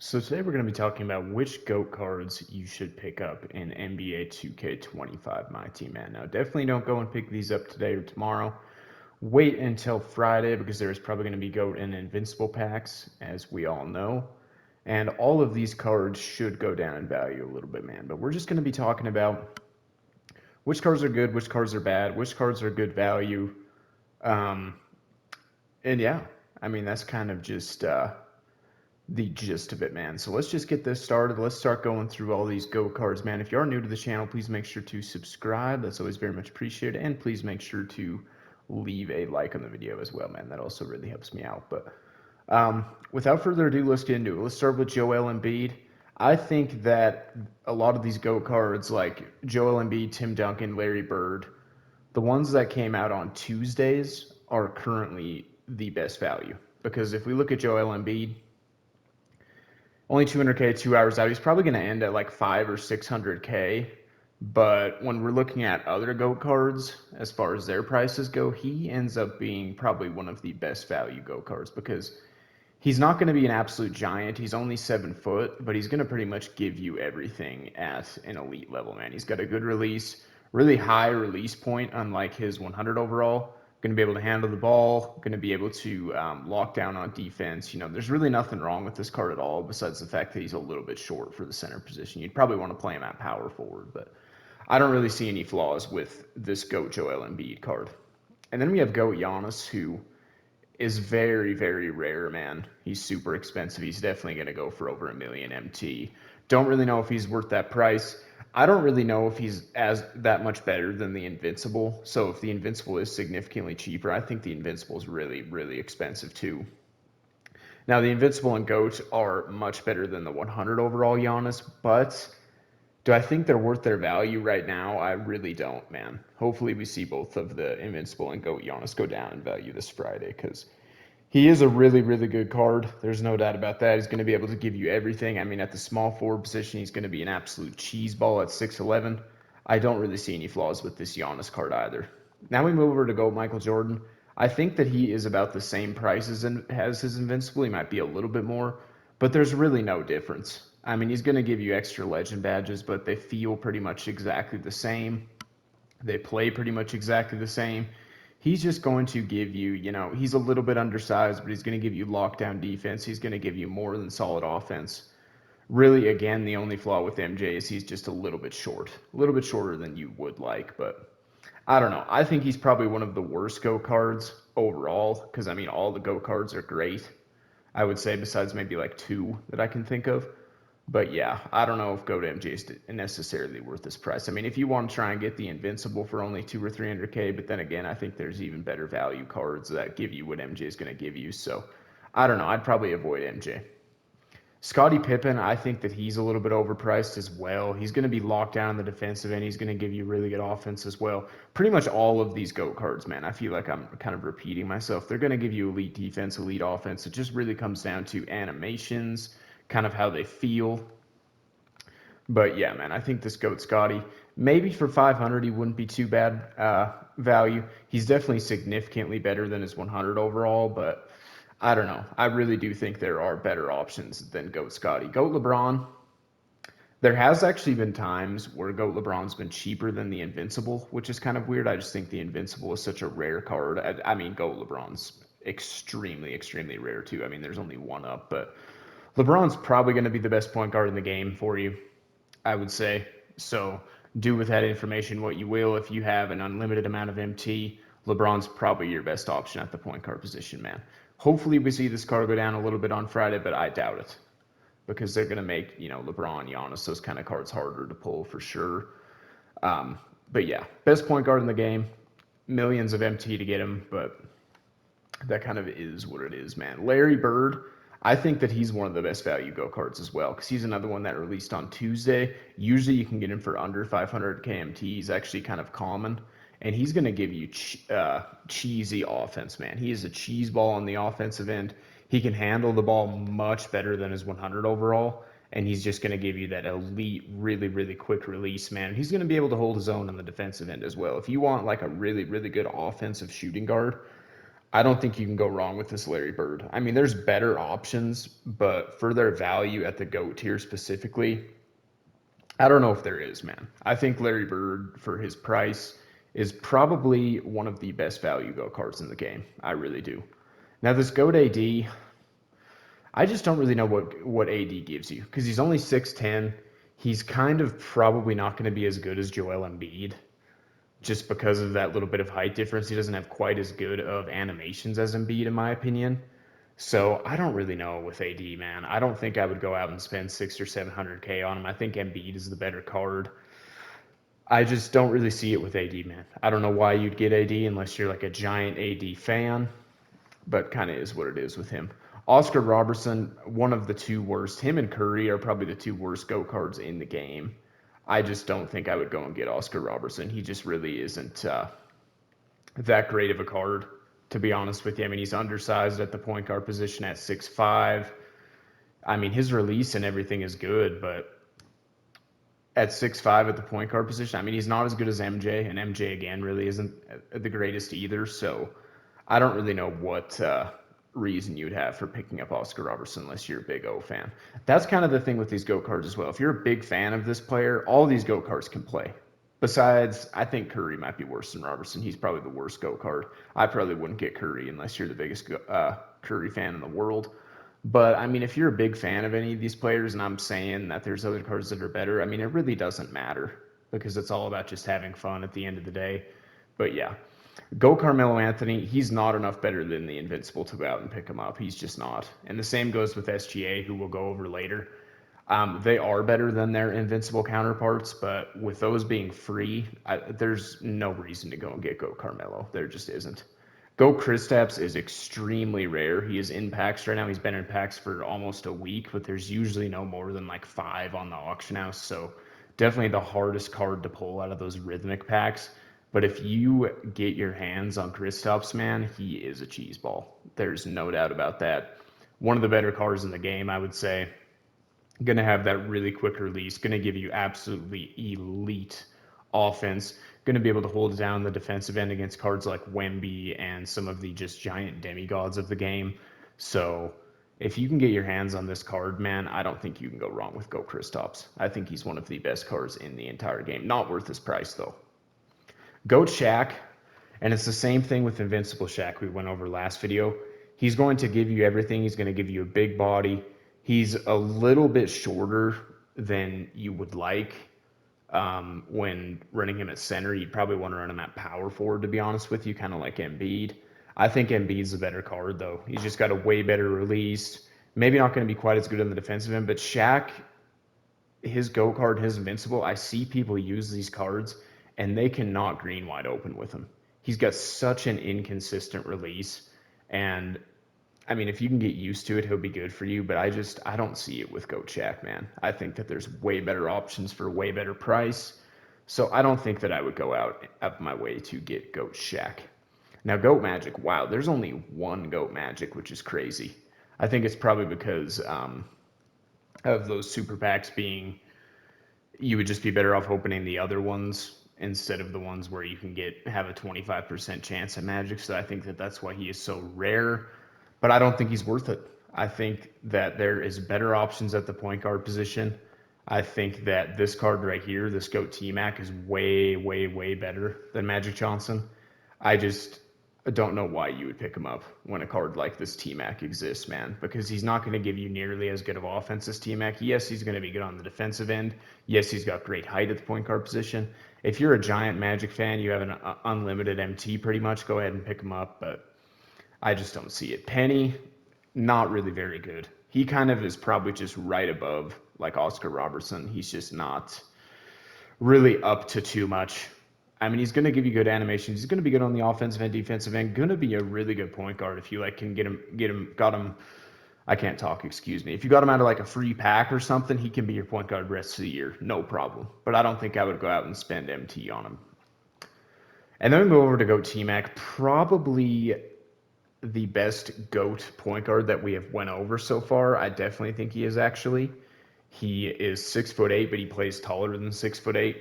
So today we're going to be talking about which GOAT cards you should pick up in NBA 2K25 Myteam, man. Now, definitely don't go and pick these up today or tomorrow. Wait until Friday because there's probably going to be GOAT and Invincible packs, as we all know. And all of these cards should go down in value a little bit, man. But we're just going to be talking about which cards are good, which cards are bad, which cards are good value. Um, and yeah, I mean, that's kind of just the gist of it, man. So let's just get this started. Let's start going through all these GOAT cards, man. If you are new to the channel, please make sure to subscribe. That's always very much appreciated. And please make sure to leave a like on the video as well, man. That also really helps me out. But without further ado, let's get into it. Let's start with Joel Embiid. I think that a lot of these GOAT cards, like Joel Embiid, Tim Duncan, Larry Bird, the ones that came out on Tuesdays are currently the best value. Because if we look at Joel Embiid, only 200K, 2 hours out. He's probably going to end at like 5 or 600K. But when we're looking at other GOAT cards, as far as their prices go, he ends up being probably one of the best value GOAT cards because he's not going to be an absolute giant. He's only 7 foot, but he's going to pretty much give you everything at an elite level, man. He's got a good release, really high release point, unlike his 100 overall. Going to be able to handle the ball, going to be able to lock down on defense. You know, there's really nothing wrong with this card at all, besides the fact that he's a little bit short for the center position. You'd probably want to play him at power forward, but I don't really see any flaws with this GOAT Joel Embiid card. And then we have GOAT Giannis, who is very, very rare, man. He's super expensive. He's definitely going to go for over a million MT. Don't really know if he's worth that price. I don't really know if he's as that much better than the Invincible. So if the Invincible is significantly cheaper, I think the Invincible is really, really expensive too. Now the Invincible and GOAT are much better than the 100 overall Giannis, but do I think they're worth their value right now? I really don't, man. Hopefully we see both of the Invincible and GOAT Giannis go down in value this Friday because he is a really, really good card. There's no doubt about that. He's going to be able to give you everything. I mean, at the small forward position, he's going to be an absolute cheese ball at 6'11". I don't really see any flaws with this Giannis card either. Now we move over to go Michael Jordan. I think that he is about the same price as his Invincible. He might be a little bit more, but there's really no difference. I mean, he's going to give you extra legend badges, but they feel pretty much exactly the same. They play pretty much exactly the same. He's just going to give you, he's a little bit undersized, but he's going to give you lockdown defense. He's going to give you more than solid offense. Really, again, the only flaw with MJ is he's just a little bit short, a little bit shorter than you would like. But I don't know. I think he's probably one of the worst GO cards overall because, I mean, all the GO cards are great. I would say, besides maybe like two that I can think of. But yeah, I don't know if Go to MJ is necessarily worth this price. I mean, if you want to try and get the Invincible for only 2 or 300K, but then again, I think there's even better value cards that give you what MJ is going to give you. So I don't know. I'd probably avoid MJ. Scottie Pippen, I think that he's a little bit overpriced as well. He's going to be locked down in the defensive end. He's going to give you really good offense as well. Pretty much all of these GOAT cards, man, I feel like I'm kind of repeating myself. They're going to give you elite defense, elite offense. It just really comes down to animations, kind of how they feel. But yeah, man, I think this GOAT Scottie, maybe for 500, he wouldn't be too bad value. He's definitely significantly better than his 100 overall, but I don't know. I really do think there are better options than GOAT Scottie. GOAT LeBron, there has actually been times where GOAT LeBron's been cheaper than the Invincible, which is kind of weird. I just think the Invincible is such a rare card. I mean, GOAT LeBron's extremely, extremely rare too. I mean, there's only one up, but LeBron's probably going to be the best point guard in the game for you, I would say. So do with that information what you will. If you have an unlimited amount of MT, LeBron's probably your best option at the point guard position, man. Hopefully we see this card go down a little bit on Friday, but I doubt it because they're going to make, LeBron, Giannis, those kind of cards harder to pull for sure. But yeah, best point guard in the game, millions of MT to get him, but that kind of is what it is, man. Larry Bird, I think that he's one of the best value go cards as well because he's another one that released on Tuesday. Usually you can get him for under 500 KMT. He's actually kind of common, and he's going to give you cheesy offense, man. He is a cheese ball on the offensive end. He can handle the ball much better than his 100 overall, and he's just going to give you that elite, really, really quick release, man. He's going to be able to hold his own on the defensive end as well. If you want like a really, really good offensive shooting guard, I don't think you can go wrong with this Larry Bird. I mean, there's better options, but for their value at the GOAT tier specifically, I don't know if there is, man. I think Larry Bird, for his price, is probably one of the best value GOAT cards in the game. I really do. Now, this GOAT AD, I just don't really know what AD gives you because he's only 6'10". He's kind of probably not going to be as good as Joel Embiid just because of that little bit of height difference. He doesn't have quite as good of animations as Embiid, in my opinion. So I don't really know with AD, man. I don't think I would go out and spend 600 or 700K on him. I think Embiid is the better card. I just don't really see it with AD, man. I don't know why you'd get AD unless you're like a giant AD fan, but kind of is what it is with him. Oscar Robertson, one of the two worst. Him and Curry are probably the two worst GOAT cards in the game. I just don't think I would go and get Oscar Robertson. He just really isn't that great of a card, to be honest with you. I mean, he's undersized at the point guard position at 6'5". I mean, his release and everything is good, but at 6'5" at the point guard position, I mean, he's not as good as MJ, and MJ, again, really isn't the greatest either. So I don't really know what reason you'd have for picking up Oscar Robertson unless you're a big O fan. That's kind of the thing with these GOAT cards as well. If you're a big fan of this player, all these GOAT cards can play. Besides, I think Curry might be worse than Robertson. He's probably the worst GOAT card. I probably wouldn't get Curry unless you're the biggest Curry fan in the world. But, I mean, if you're a big fan of any of these players, and I'm saying that there's other cards that are better, I mean, it really doesn't matter because it's all about just having fun at the end of the day. But, yeah. Go Carmelo Anthony. He's not enough better than the Invincible to go out and pick him up. He's just not. And the same goes with SGA, who we'll go over later. They are better than their Invincible counterparts, but with those being free, there's no reason to go and get Go Carmelo. There just isn't. Go Kristaps is extremely rare. He is in packs right now. He's been in packs for almost a week, but there's usually no more than like 5 on the auction house. So definitely the hardest card to pull out of those rhythmic packs. But if you get your hands on Kristaps, man, he is a cheese ball. There's no doubt about that. One of the better cards in the game, I would say. Going to have that really quick release. Going to give you absolutely elite offense. Going to be able to hold down the defensive end against cards like Wemby and some of the just giant demigods of the game. So if you can get your hands on this card, man, I don't think you can go wrong with Go Kristaps. I think he's one of the best cards in the entire game. Not worth his price, though. Goat Shaq, and it's the same thing with Invincible Shaq we went over last video. He's going to give you everything. He's going to give you a big body. He's a little bit shorter than you would like when running him at center. You'd probably want to run him at power forward, to be honest with you, kind of like Embiid. I think Embiid's a better card, though. He's just got a way better release. Maybe not going to be quite as good on the defensive end, but Shaq, his GOAT card, his Invincible, I see people use these cards, and they cannot green wide open with him. He's got such an inconsistent release, and I mean, if you can get used to it, he'll be good for you, but I don't see it with Goat Shaq, man. I think that there's way better options for a way better price, so I don't think that I would go out of my way to get Goat Shaq. Now, Goat Magic, wow, there's only one Goat Magic, which is crazy. I think it's probably because of those super packs being, you would just be better off opening the other ones instead of the ones where you can have a 25% chance at Magic. So I think that that's why he is so rare, but I don't think he's worth it. I think that there is better options at the point guard position. I think that this card right here, this GOAT T-Mac, is way, way, way better than Magic Johnson. I just don't know why you would pick him up when a card like this T-Mac exists, man, because he's not going to give you nearly as good of offense as T-Mac. Yes, he's going to be good on the defensive end. Yes, he's got great height at the point guard position. If you're a giant Magic fan, you have an unlimited MT pretty much, go ahead and pick him up, but I just don't see it. Penny, not really very good. He kind of is probably just right above like Oscar Robertson. He's just not really up to too much. I mean, he's going to give you good animations. He's going to be good on the offensive and defensive end. Going to be a really good point guard if you like can got him. I can't talk. Excuse me. If you got him out of like a free pack or something, he can be your point guard rest of the year, no problem. But I don't think I would go out and spend MT on him. And then we go over to Goat T-Mac, probably the best GOAT point guard that we have went over so far. I definitely think he is actually. He is 6'8", but he plays taller than 6'8".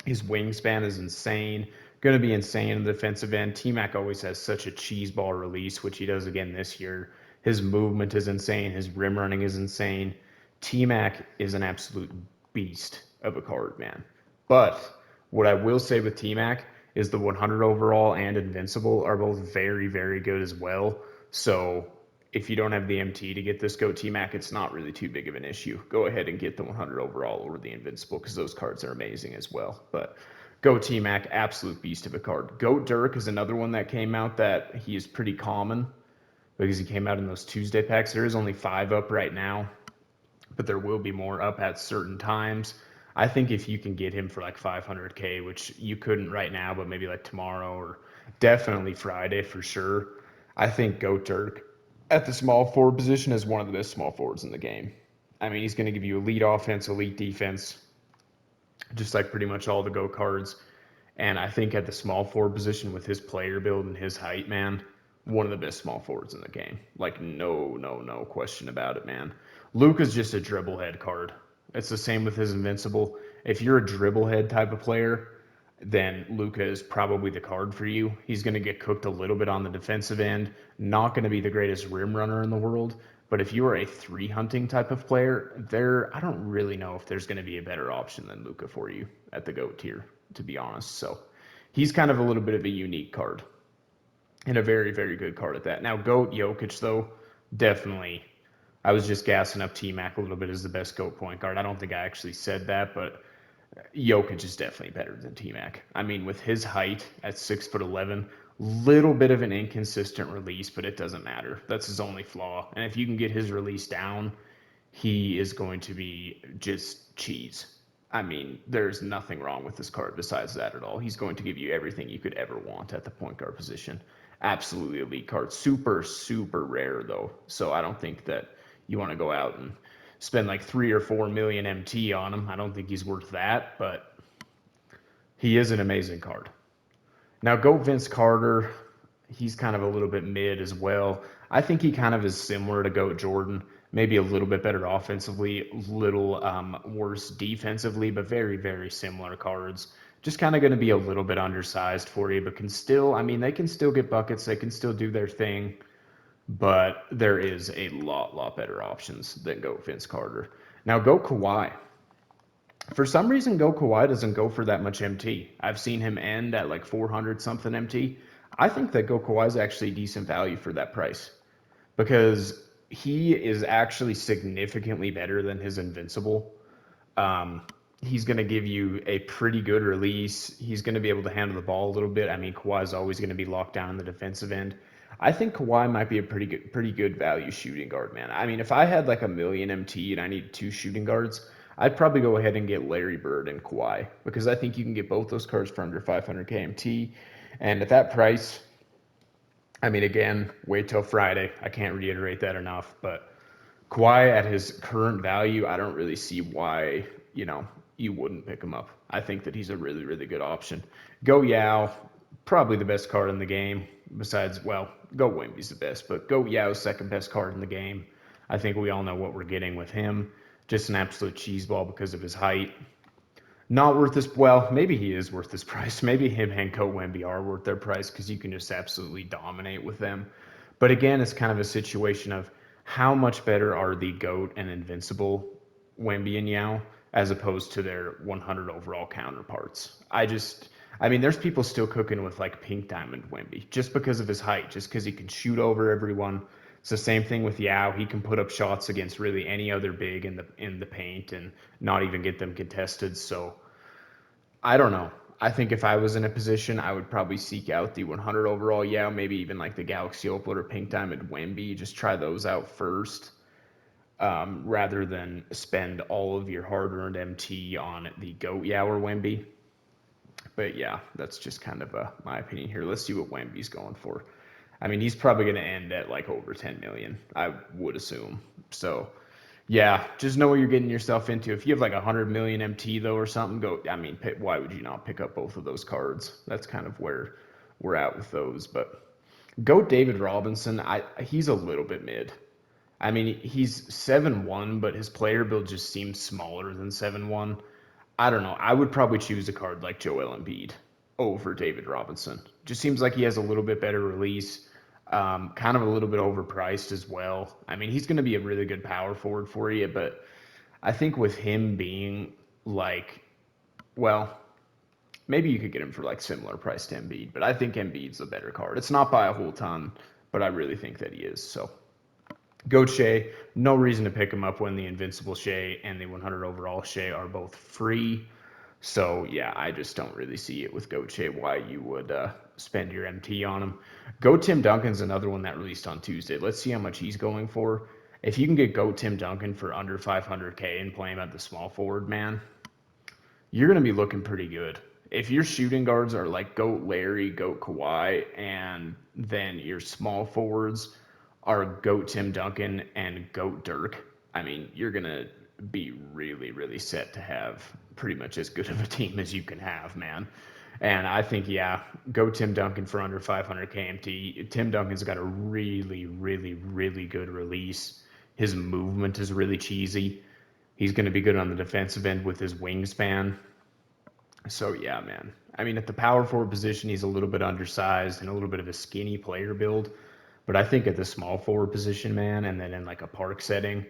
His wingspan is insane. Going to be insane in the defensive end. T-Mac always has such a cheese ball release, which he does again this year. His movement is insane. His rim running is insane. T-Mac is an absolute beast of a card, man. But what I will say with T-Mac is the 100 overall and Invincible are both very, very good as well. So if you don't have the MT to get this GOAT T-Mac, it's not really too big of an issue. Go ahead and get the 100 overall or the Invincible because those cards are amazing as well. But GOAT T-Mac, absolute beast of a card. GOAT Dirk is another one that came out that he is pretty common because he came out in those Tuesday packs. There is only 5 up right now, but there will be more up at certain times. I think if you can get him for like 500K, which you couldn't right now, but maybe like tomorrow or definitely Friday for sure, I think GOAT Dirk at the small forward position is one of the best small forwards in the game. I mean, he's going to give you elite offense, elite defense, just like pretty much all the GOAT cards. And I think at the small forward position with his player build and his height, man, one of the best small forwards in the game. Like, no question about it, man. Luka's just a dribble head card. It's the same with his Invincible. If you're a dribble head type of player, then Luka is probably the card for you. He's going to get cooked a little bit on the defensive end. Not going to be the greatest rim runner in the world. But if you are a 3-hunting type of player, I don't really know if there's going to be a better option than Luka for you at the GOAT tier, to be honest. So he's kind of a little bit of a unique card and a very, very good card at that. Now, GOAT Jokic, though, definitely. I was just gassing up T-Mac a little bit as the best GOAT point guard. I don't think I actually said that, but Jokic is definitely better than T-Mac. I mean, with his height at 6'11", little bit of an inconsistent release, but it doesn't matter. That's his only flaw. And if you can get his release down, he is going to be just cheese. I mean, there's nothing wrong with this card besides that at all. He's going to give you everything you could ever want at the point guard position. Absolutely elite card. Super, super rare, though. So I don't think that you want to go out and spend like 3 or 4 million MT on him. I don't think he's worth that, but he is an amazing card. Now, go Vince Carter. He's kind of a little bit mid as well. I think he kind of is similar to GOAT Jordan. Maybe a little bit better offensively, little worse defensively, but very, very similar cards. Just kind of going to be a little bit undersized for you, but can still, I mean, they can still get buckets. They can still do their thing, but there is a lot better options than GOAT Vince Carter. Now, go Kawhi. For some reason, Go Kawhi doesn't go for that much MT. I've seen him end at like 400 something MT. I think that Go Kawhi is actually decent value for that price because he is actually significantly better than his Invincible. He's going to give you a pretty good release. He's going to be able to handle the ball a little bit. I mean, Kawhi is always going to be locked down in the defensive end. I think Kawhi might be a pretty good value shooting guard, man. I mean, if I had like a million MT and I need 2 shooting guards, I'd probably go ahead and get Larry Bird and Kawhi because I think you can get both those cards for under 500K MT. And at that price, I mean, again, wait till Friday. I can't reiterate that enough. But Kawhi at his current value, I don't really see why, you wouldn't pick him up. I think that he's a really, really good option. Go Yao, probably the best card in the game. Besides, well, Go Wemby's the best, but Go Yao's second best card in the game. I think we all know what we're getting with him. Just an absolute cheeseball because of his height. Not worth this. Well, maybe he is worth this price. Maybe him and Go Wemby are worth their price because you can just absolutely dominate with them. But again, it's kind of a situation of how much better are the GOAT and Invincible Wemby and Yao as opposed to their 100 overall counterparts. I mean, there's people still cooking with like Pink Diamond Wemby just because of his height, just because he can shoot over everyone. It's the same thing with Yao. He can put up shots against really any other big in the paint and not even get them contested. So I don't know. I think if I was in a position, I would probably seek out the 100 overall Yao, maybe even like the Galaxy Opal or Pink Diamond Wemby. Just try those out first, rather than spend all of your hard-earned MT on the GOAT Yao or Wemby. But yeah, that's just kind of my opinion here. Let's see what Wemby's going for. I mean, he's probably going to end at like over 10 million, I would assume. So, yeah, just know what you're getting yourself into. If you have like 100 million MT though or something, why would you not pick up both of those cards? That's kind of where we're at with those. But go David Robinson. He's a little bit mid. I mean, he's 7'1", but his player build just seems smaller than 7'1". I don't know. I would probably choose a card like Joel Embiid over David Robinson. Just seems like he has a little bit better release, kind of a little bit overpriced as well. I mean, he's going to be a really good power forward for you, but I think with him being like, well, maybe you could get him for like similar price to Embiid, but I think Embiid's a better card. It's not by a whole ton, but I really think that he is. So go Shea. No reason to pick him up when the Invincible Shea and the 100 overall Shea are both free. So yeah, I just don't really see it with Goat Shea why you would spend your MT on him. Go Tim Duncan's another one that released on Tuesday. Let's see how much he's going for. If you can get Goat Tim Duncan for under 500K and play him at the small forward, man, you're going to be looking pretty good. If your shooting guards are like Goat Larry, Goat Kawhi, and then your small forwards are Goat Tim Duncan and Goat Dirk, I mean, you're going to be really, really set to have pretty much as good of a team as you can have, man. And I think, yeah, go Tim Duncan for under 500 KMT. Tim Duncan's got a really, really, really good release. His movement is really cheesy. He's going to be good on the defensive end with his wingspan. So, yeah, man. I mean, at the power forward position, he's a little bit undersized and a little bit of a skinny player build. But I think at the small forward position, man, and then in like a park setting,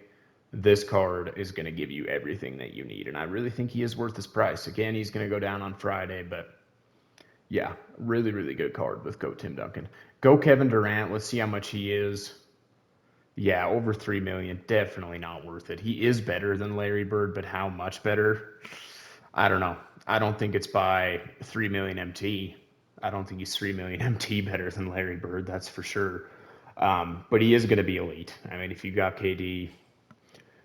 this card is going to give you everything that you need. And I really think he is worth his price. Again, he's going to go down on Friday, but yeah, really, really good card with Go Tim Duncan. Go Kevin Durant. Let's see how much he is. Yeah, over 3 million. Definitely not worth it. He is better than Larry Bird, but how much better? I don't know. I don't think it's by 3 million MT. I don't think he's 3 million MT better than Larry Bird, that's for sure. But he is going to be elite. I mean, if you got KD,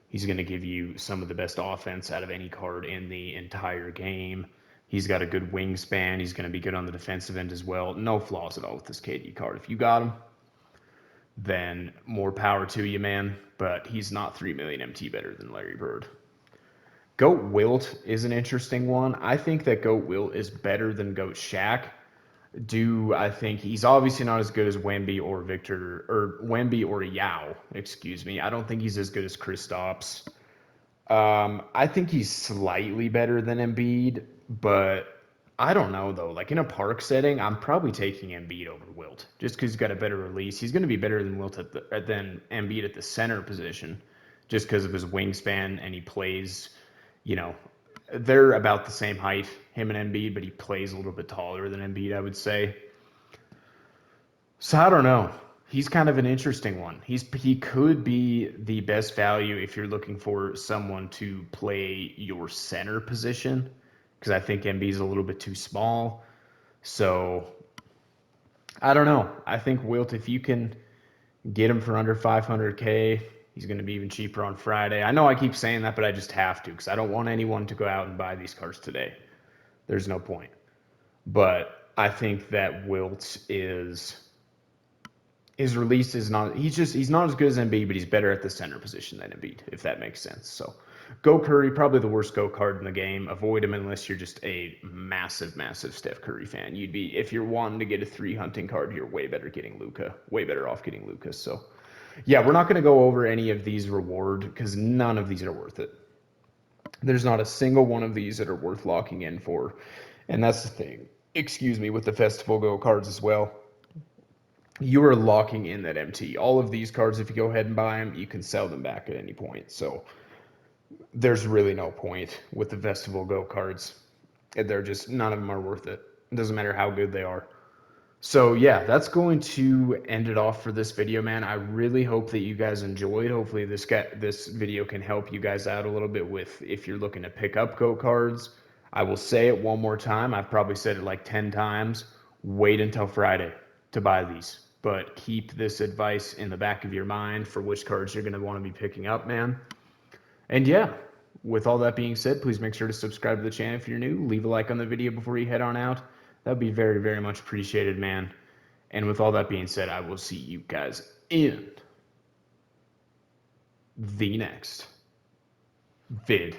he's going to give you some of the best offense out of any card in the entire game. He's got a good wingspan. He's going to be good on the defensive end as well. No flaws at all with this KD card. If you got him, then more power to you, man. But he's not 3 million MT better than Larry Bird. Goat Wilt is an interesting one. I think that Goat Wilt is better than Goat Shaq. I think he's obviously not as good as Wemby or Yao, excuse me. I don't think he's as good as Kristaps. I think he's slightly better than Embiid, but I don't know though. Like in a park setting, I'm probably taking Embiid over Wilt just because he's got a better release. He's going to be better than than Embiid at the center position, just because of his wingspan and he plays. You know, they're about the same height, him and Embiid, but he plays a little bit taller than Embiid, I would say. So I don't know. He's kind of an interesting one. He could be the best value if you're looking for someone to play your center position, because I think Embiid's a little bit too small. So I don't know. I think Wilt, if you can get him for under 500K, he's going to be even cheaper on Friday. I know I keep saying that, but I just have to because I don't want anyone to go out and buy these cards today. There's no point. But I think that Wilt his release is not, he's not as good as Embiid, but he's better at the center position than Embiid, if that makes sense. So go Curry, probably the worst go card in the game. Avoid him unless you're just a massive, massive Steph Curry fan. If you're wanting to get a 3 hunting card, you're way better off getting Luka. So yeah, we're not going to go over any of these reward because none of these are worth it. There's not a single one of these that are worth locking in for. And that's the thing, with the Festival Go cards as well. You are locking in that MT. All of these cards, if you go ahead and buy them, you can sell them back at any point. So there's really no point with the Festival Go cards. They're just, none of them are worth it. It doesn't matter how good they are. So yeah, that's going to end it off for this video, man. I really hope that you guys enjoyed. Hopefully this video can help you guys out a little bit with if you're looking to pick up Go cards. I will say it one more time. I've probably said it like 10 times. Wait until Friday to buy these. But keep this advice in the back of your mind for which cards you're going to want to be picking up, man. And yeah, with all that being said, please make sure to subscribe to the channel if you're new. Leave a like on the video before you head on out. That would be very, very much appreciated, man. And with all that being said, I will see you guys in the next video.